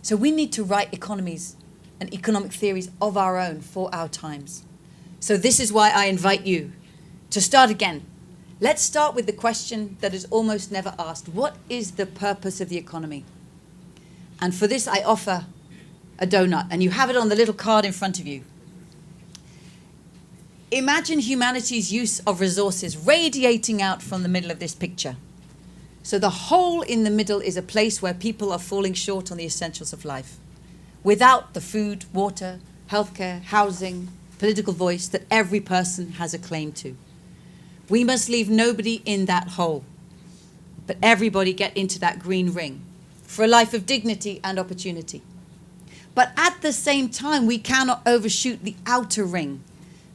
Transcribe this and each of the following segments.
So we need to write economies and economic theories of our own for our times. So this is why I invite you to start again. Let's start with the question that is almost never asked. What is the purpose of the economy? And for this, I offer a donut, and you have it on the little card in front of you. Imagine humanity's use of resources radiating out from the middle of this picture. So the hole in the middle is a place where people are falling short on the essentials of life, without the food, water, healthcare, housing, political voice that every person has a claim to. We must leave nobody in that hole, but everybody get into that green ring for a life of dignity and opportunity. But at the same time, we cannot overshoot the outer ring,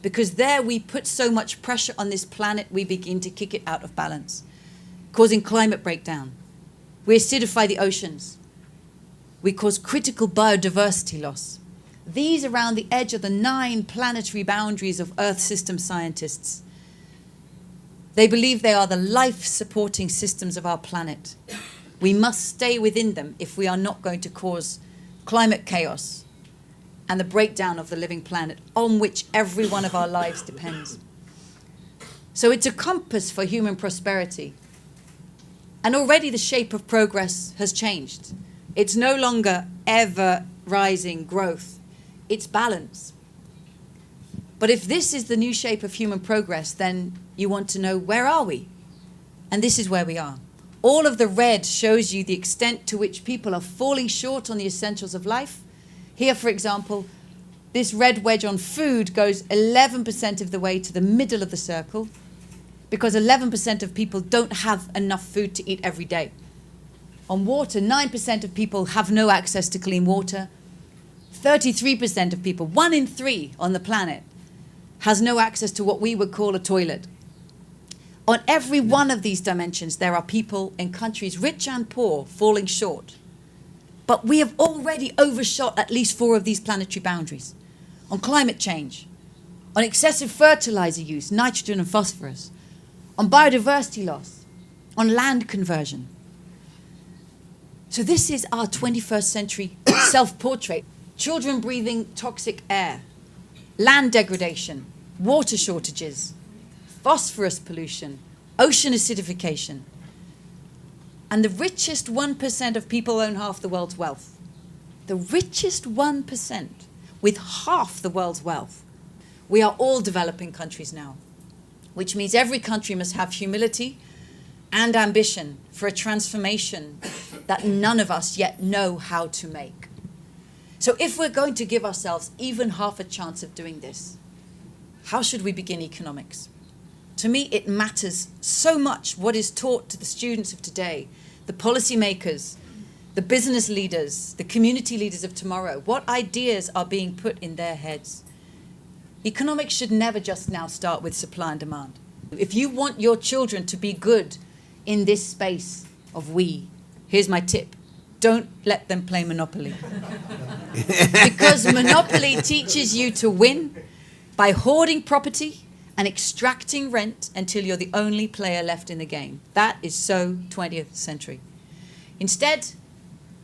because there we put so much pressure on this planet, we begin to kick it out of balance, causing climate breakdown. We acidify the oceans. We cause critical biodiversity loss. These around the edge are the 9 planetary boundaries of Earth system scientists. They believe they are the life-supporting systems of our planet. We must stay within them if we are not going to cause climate chaos and the breakdown of the living planet on which every one of our lives depends. So it's a compass for human prosperity. And already the shape of progress has changed. It's no longer ever rising growth, it's balance. But if this is the new shape of human progress, then you want to know, where are we? And this is where we are. All of the red shows you the extent to which people are falling short on the essentials of life. Here, for example, this red wedge on food goes 11% of the way to the middle of the circle, because 11% of people don't have enough food to eat every day. On water, 9% of people have no access to clean water. 33% of people, 1 in 3 on the planet, has no access to what we would call a toilet. On every one of these dimensions, there are people in countries, rich and poor, falling short. But we have already overshot at least 4 of these planetary boundaries. On climate change, on excessive fertilizer use, nitrogen and phosphorus, on biodiversity loss, on land conversion. So this is our 21st century self-portrait. Children breathing toxic air, land degradation, water shortages, phosphorus pollution, ocean acidification. And the richest 1% of people own half the world's wealth. The richest 1% with half the world's wealth. We are all developing countries now, which means every country must have humility and ambition for a transformation that none of us yet know how to make. So if we're going to give ourselves even half a chance of doing this, how should we begin economics? To me, it matters so much what is taught to the students of today, the policymakers, the business leaders, the community leaders of tomorrow. What ideas are being put in their heads? Economics should never just now start with supply and demand. If you want your children to be good in this space of we, here's my tip. Don't let them play Monopoly. Because Monopoly teaches you to win by hoarding property and extracting rent until you're the only player left in the game. That is so 20th century. Instead,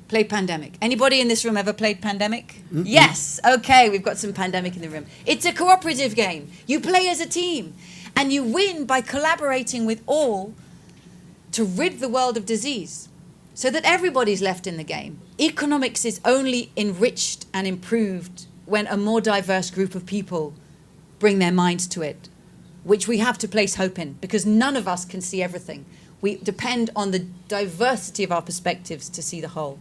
play Pandemic. Anybody in this room ever played Pandemic? Mm-hmm. Yes. Okay, we've got some Pandemic in the room. It's a cooperative game. You play as a team, and you win by collaborating with all to rid the world of disease, so that everybody's left in the game. Economics is only enriched and improved when a more diverse group of people bring their minds to it, which we have to place hope in, because none of us can see everything. We depend on the diversity of our perspectives to see the whole.